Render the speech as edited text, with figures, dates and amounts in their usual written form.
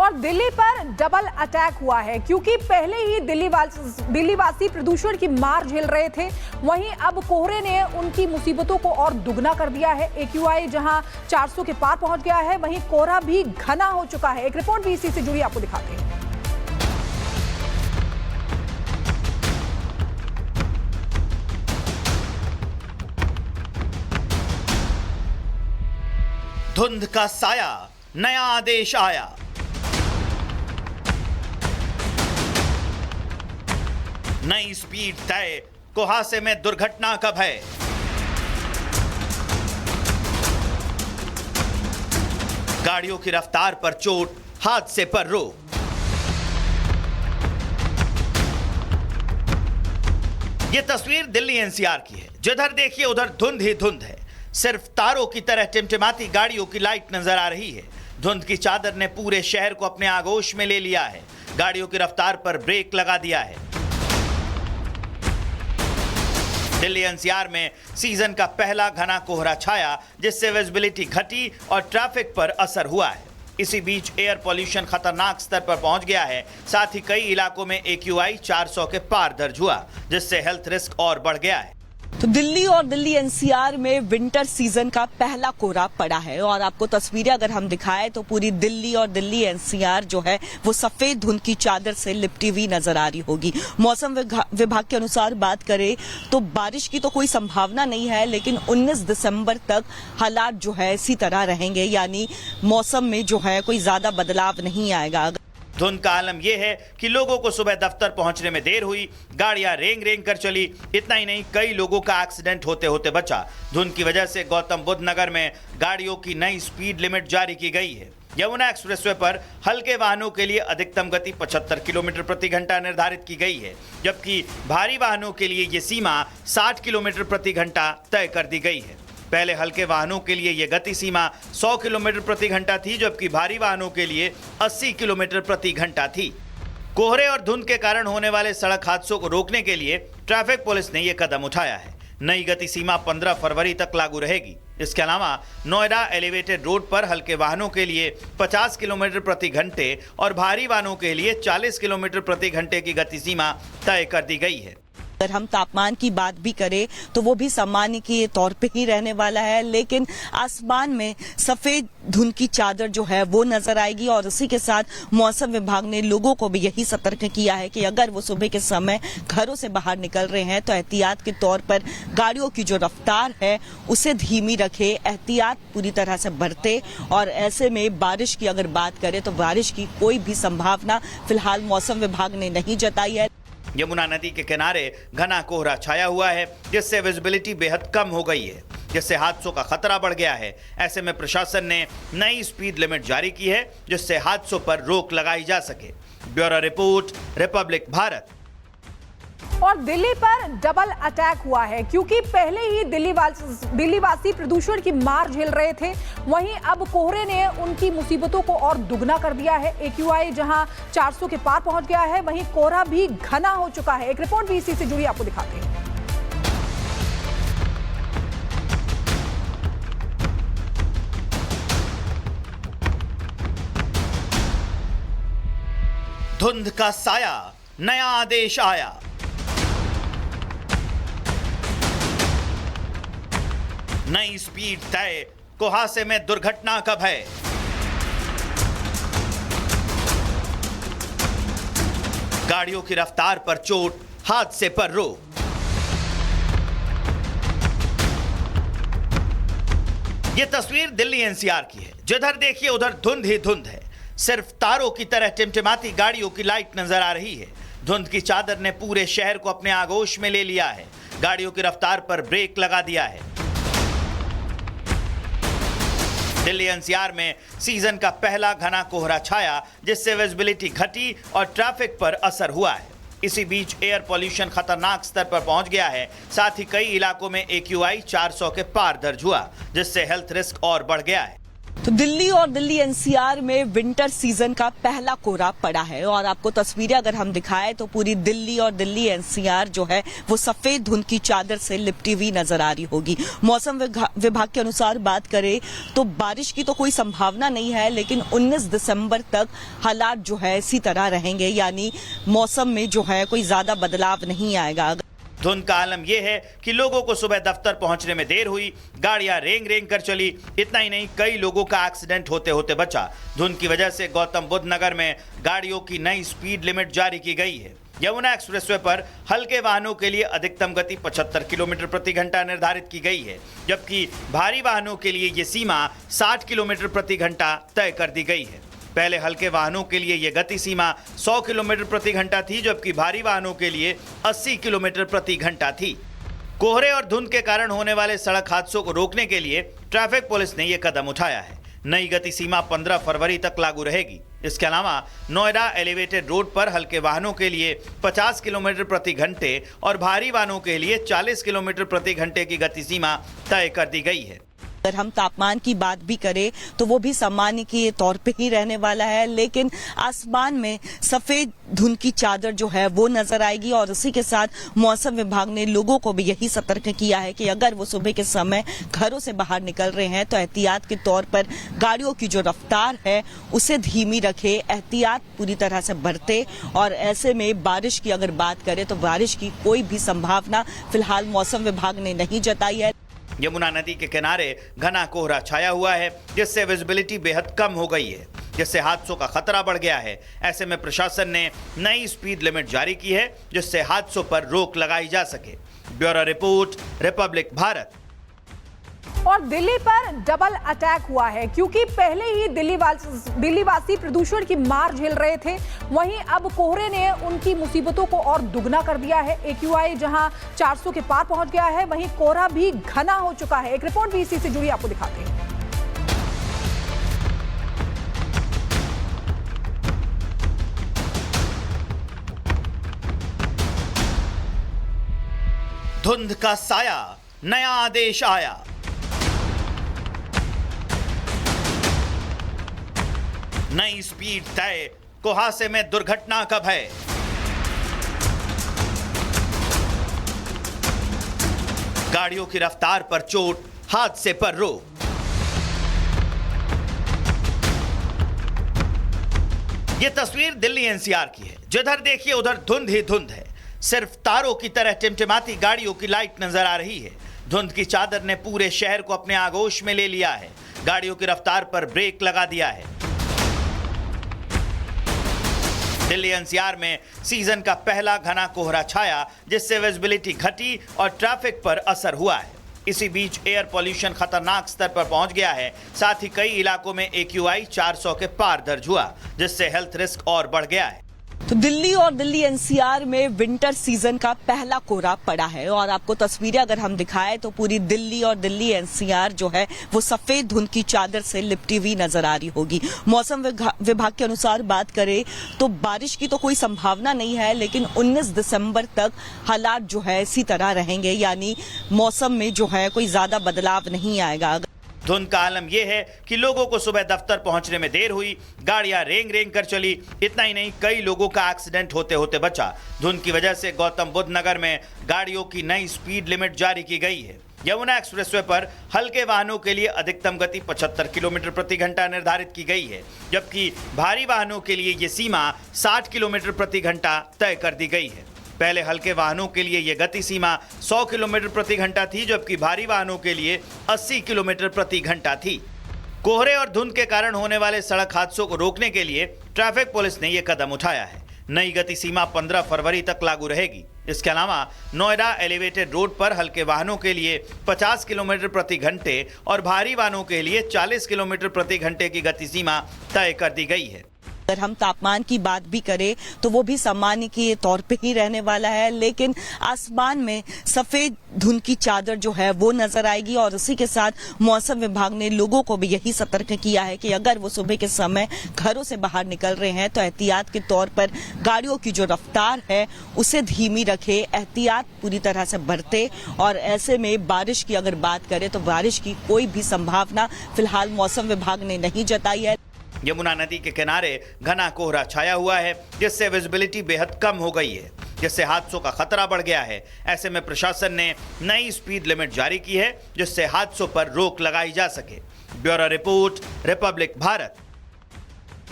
और दिल्ली पर double attack हुआ है क्योंकि पहले ही दिल्लीवासी प्रदूषण की मार झेल रहे थे, वहीं अब कोहरे ने उनकी मुसीबतों को और दुगना कर दिया है। AQI जहां 400 के पार पहुंच गया है, वहीं कोहरा भी घना हो चुका है। एक रिपोर्ट भी इसी से जुड़ी आपको दिखाते हैं। धुंध का साया, नया आदेश आया। नई स्पीड तय, कुहासे में दुर्घटना का भय। गाड़ियों की रफ्तार पर चोट, हादसे पर रोक। यह तस्वीर दिल्ली NCR की है। जिधर देखिए उधर धुंध ही धुंध है। सिर्फ तारों की तरह टिमटिमाती गाड़ियों की लाइट नजर आ रही है। धुंध की चादर ने पूरे शहर को अपने आगोश में ले लिया है। गाड़ियों की रफ्तार पर ब्रेक लगा दिया है। दिल्ली NCR में सीजन का पहला घना कोहरा छाया, जिससे विजिबिलिटी घटी और ट्रैफिक पर असर हुआ है। इसी बीच एयर पॉल्यूशन खतरनाक स्तर पर पहुंच गया है। साथ ही कई इलाकों में AQI 400 के पार दर्ज हुआ, जिससे हेल्थ रिस्क और बढ़ गया है। तो दिल्ली और दिल्ली NCR में विंटर सीजन का पहला कोहरा पड़ा है और आपको तस्वीरें अगर हम दिखाएं तो पूरी दिल्ली और दिल्ली NCR जो है वो सफेद धुंध की चादर से लिपटी हुई नजर आ रही होगी। मौसम विभाग के अनुसार बात करें तो बारिश की तो कोई संभावना नहीं है, लेकिन 19 दिसंबर तक हालात जो है इसी तरह रहेंगे, यानी मौसम में जो है कोई ज्यादा बदलाव नहीं आएगा। धुंध का आलम यह है कि लोगों को सुबह दफ्तर पहुंचने में देर हुई, गाड़ियां रेंग रेंग कर चली। इतना ही नहीं, कई लोगों का एक्सीडेंट होते होते बचा। धुंध की वजह से गौतम बुद्ध नगर में गाड़ियों की नई स्पीड लिमिट जारी की गई है। यमुना एक्सप्रेसवे पर हल्के वाहनों के लिए अधिकतम गति 75 किलोमीटर प्रति घंटा निर्धारित की गई है, जबकि भारी वाहनों के लिए ये सीमा 60 किलोमीटर प्रति घंटा तय कर दी गई है। पहले हल्के वाहनों के लिए यह गति सीमा 100 किलोमीटर प्रति घंटा थी, जबकि भारी वाहनों के लिए 80 किलोमीटर प्रति घंटा थी। कोहरे और धुंध के कारण होने वाले सड़क हादसों को रोकने के लिए ट्रैफिक पुलिस ने यह कदम उठाया है। नई गति सीमा 15 फरवरी तक लागू रहेगी। इसके अलावा नोएडा एलिवेटेड रोड पर हल्के वाहनों के लिए 50 किलोमीटर प्रति घंटे और भारी वाहनों के लिए 40 किलोमीटर प्रति घंटे की गति सीमा तय कर दी गई है। अगर हम तापमान की बात भी करें तो वो भी सामान्य के तौर पे ही रहने वाला है, लेकिन आसमान में सफेद धुंध की चादर जो है वो नजर आएगी। और इसी के साथ मौसम विभाग ने लोगों को भी यही सतर्क किया है कि अगर वो सुबह के समय घरों से बाहर निकल रहे हैं तो एहतियात के तौर पर गाड़ियों की जो रफ्तार है उसे धीमी रखे, एहतियात पूरी तरह से बरते। और ऐसे में बारिश की अगर बात करें तो बारिश की कोई भी संभावना फिलहाल मौसम विभाग ने नहीं जताई है। यमुना नदी के किनारे घना कोहरा छाया हुआ है, जिससे विजिबिलिटी बेहद कम हो गई है, जिससे हादसों का खतरा बढ़ गया है। ऐसे में प्रशासन ने नई स्पीड लिमिट जारी की है, जिससे हादसों पर रोक लगाई जा सके। Bureau report, Republic Bharat. और दिल्ली पर डबल अटैक हुआ है क्योंकि पहले ही दिल्लीवासी प्रदूषण की मार झेल रहे थे, वहीं अब कोहरे ने उनकी मुसीबतों को और दुगना कर दिया है। AQI जहां 400 के पार पहुंच गया है, वहीं कोहरा भी घना हो चुका है। एक रिपोर्ट भी इसी से जुड़ी आपको दिखाते हैं। धुंध का साया, नया आदेश आया। नई स्पीड तय, कुहासे में दुर्घटना का भय। गाड़ियों की रफ्तार पर चोट, हादसे पर रोक। यह तस्वीर दिल्ली NCR की है। जिधर देखिए उधर धुंध ही धुंध है। सिर्फ तारों की तरह टिमटिमाती गाड़ियों की लाइट नजर आ रही है। धुंध की चादर ने पूरे शहर को अपने आगोश में ले लिया है। गाड़ियों की रफ्तार पर ब्रेक लगा दिया है। दिल्ली NCR में सीजन का पहला घना कोहरा छाया, जिससे विजिबिलिटी घटी और ट्रैफिक पर असर हुआ है। इसी बीच एयर पॉल्यूशन खतरनाक स्तर पर पहुंच गया है। साथ ही कई इलाकों में AQI 400 के पार दर्ज हुआ, जिससे हेल्थ रिस्क और बढ़ गया है। तो दिल्ली और दिल्ली एनसीआर में विंटर सीजन का पहला कोहरा पड़ा है और आपको तस्वीरें अगर हम दिखाएं तो पूरी दिल्ली और दिल्ली एनसीआर जो है वो सफेद धुंध की चादर से लिपटी हुई नजर आ रही होगी। मौसम विभाग के अनुसार बात करें तो बारिश की तो कोई संभावना नहीं है, लेकिन 19 दिसंबर तक हालात जो है इसी तरह रहेंगे, यानी मौसम में जो है कोई ज्यादा बदलाव नहीं आएगा। धुंध का आलम यह है कि लोगों को सुबह दफ्तर पहुंचने में देर हुई, गाड़ियां रेंग रेंग कर चली। इतना ही नहीं, कई लोगों का एक्सीडेंट होते होते बचा। धुंध की वजह से गौतम बुद्ध नगर में गाड़ियों की नई स्पीड लिमिट जारी की गई है। यमुना एक्सप्रेसवे पर हल्के वाहनों के लिए अधिकतम गति 75 किलोमीटर प्रति घंटा निर्धारित की गई है, जबकि भारी वाहनों के लिए ये सीमा 60 किलोमीटर प्रति घंटा तय कर दी गई है। पहले हल्के वाहनों के लिए यह गति सीमा 100 किलोमीटर प्रति घंटा थी, जबकि भारी वाहनों के लिए 80 किलोमीटर प्रति घंटा थी। कोहरे और धुंध के कारण होने वाले सड़क हादसों को रोकने के लिए ट्रैफिक पुलिस ने यह कदम उठाया है। नई गति सीमा 15 फरवरी तक लागू रहेगी। इसके अलावा नोएडा एलिवेटेड रोड पर हल्के वाहनों के लिए 50 किलोमीटर प्रति घंटे और भारी वाहनों के लिए 40 किलोमीटर प्रति घंटे की गति सीमा तय कर दी गई है। अगर हम तापमान की बात भी करें तो वो भी सामान्य के तौर पे ही रहने वाला है, लेकिन आसमान में सफेद धुंध की चादर जो है वो नजर आएगी। और इसी के साथ मौसम विभाग ने लोगों को भी यही सतर्क किया है कि अगर वो सुबह के समय घरों से बाहर निकल रहे हैं तो एहतियात के तौर पर गाड़ियों की जो रफ्तार है उसे धीमी रखे, एहतियात पूरी तरह से बरते। और ऐसे में बारिश की अगर बात करें तो बारिश की कोई भी संभावना फिलहाल मौसम विभाग ने नहीं जताई है। यमुना नदी के किनारे घना कोहरा छाया हुआ है, जिससे विजिबिलिटी बेहद कम हो गई है, जिससे हादसों का खतरा बढ़ गया है। ऐसे में प्रशासन ने नई स्पीड लिमिट जारी की है, जिससे हादसों पर रोक लगाई जा सके। Bureau report, Republic Bharat. और दिल्ली पर डबल अटैक हुआ है, क्योंकि पहले ही दिल्लीवासी प्रदूषण की मार झेल रहे थे, वहीं अब कोहरे ने उनकी मुसीबतों को और दुगना कर दिया है। AQI जहां 400 के पार पहुंच गया है, वहीं कोहरा भी घना हो चुका है। एक रिपोर्ट भी इसी से जुड़ी आपको दिखाते हैं। धुंध का साया, नया आदेश आया। नई स्पीड तय, कुहासे में दुर्घटना का भय। गाड़ियों की रफ्तार पर चोट, हादसे पर रोक। यह तस्वीर दिल्ली NCR की है। जिधर देखिए उधर धुंध ही धुंध है। सिर्फ तारों की तरह टिमटिमाती गाड़ियों की लाइट नजर आ रही है। धुंध की चादर ने पूरे शहर को अपने आगोश में ले लिया है। गाड़ियों की रफ्तार पर ब्रेक लगा दिया है। दिल्ली NCR में सीजन का पहला घना कोहरा छाया, जिससे विजिबिलिटी घटी और ट्रैफिक पर असर हुआ है। इसी बीच एयर पॉल्यूशन खतरनाक स्तर पर पहुंच गया है। साथ ही कई इलाकों में AQI 400 के पार दर्ज हुआ, जिससे हेल्थ रिस्क और बढ़ गया है। तो दिल्ली और दिल्ली NCR में विंटर सीजन का पहला कोहरा पड़ा है और आपको तस्वीरें अगर हम दिखाएं तो पूरी दिल्ली और दिल्ली NCR जो है वो सफेद धुंध की चादर से लिपटी हुई नजर आ रही होगी। मौसम विभाग के अनुसार बात करें तो बारिश की तो कोई संभावना नहीं है, लेकिन 19 दिसंबर तक हालात जो है इसी तरह रहेंगे, यानी मौसम में जो है कोई ज्यादा बदलाव नहीं आएगा। धुंध का आलम यह है कि लोगों को सुबह दफ्तर पहुंचने में देर हुई, गाड़ियां रेंग रेंग कर चली। इतना ही नहीं, कई लोगों का एक्सीडेंट होते होते बचा। धुंध की वजह से गौतम बुद्ध नगर में गाड़ियों की नई स्पीड लिमिट जारी की गई है। यमुना एक्सप्रेसवे पर हल्के वाहनों के लिए अधिकतम गति 75 किलोमीटर प्रति घंटा निर्धारित की गई है, जबकि भारी वाहनों के लिए यह सीमा 60 किलोमीटर प्रति घंटा तय कर दी गई है। पहले हल्के वाहनों के लिए यह गति सीमा 100 किलोमीटर प्रति घंटा थी, जबकि भारी वाहनों के लिए 80 किलोमीटर प्रति घंटा थी। कोहरे और धुंध के कारण होने वाले सड़क हादसों को रोकने के लिए ट्रैफिक पुलिस ने यह कदम उठाया है। नई गति सीमा 15 फरवरी तक लागू रहेगी। इसके अलावा नोएडा एलिवेटेड रोड पर हल्के वाहनों के लिए 50 किलोमीटर प्रति घंटे और भारी वाहनों के लिए 40 किलोमीटर प्रति घंटे की गति सीमा तय कर दी गई है। अगर हम तापमान की बात भी करें तो वो भी सामान्य के तौर पे ही रहने वाला है, लेकिन आसमान में सफेद धुंध की चादर जो है वो नजर आएगी। और इसी के साथ मौसम विभाग ने लोगों को भी यही सतर्क किया है कि अगर वो सुबह के समय घरों से बाहर निकल रहे हैं तो एहतियात के तौर पर गाड़ियों की जो रफ्तार है उसे धीमी रखे, एहतियात पूरी तरह से बरते। और ऐसे में बारिश की अगर बात करें तो बारिश की कोई भी संभावना फिलहाल मौसम विभाग ने नहीं जताई है। यमुना नदी के किनारे घना कोहरा छाया हुआ है, जिससे विजिबिलिटी बेहद कम हो गई है, जिससे हादसों का खतरा बढ़ गया है। ऐसे में प्रशासन ने नई स्पीड लिमिट जारी की है, जिससे हादसों पर रोक लगाई जा सके। Bureau report, Republic Bharat.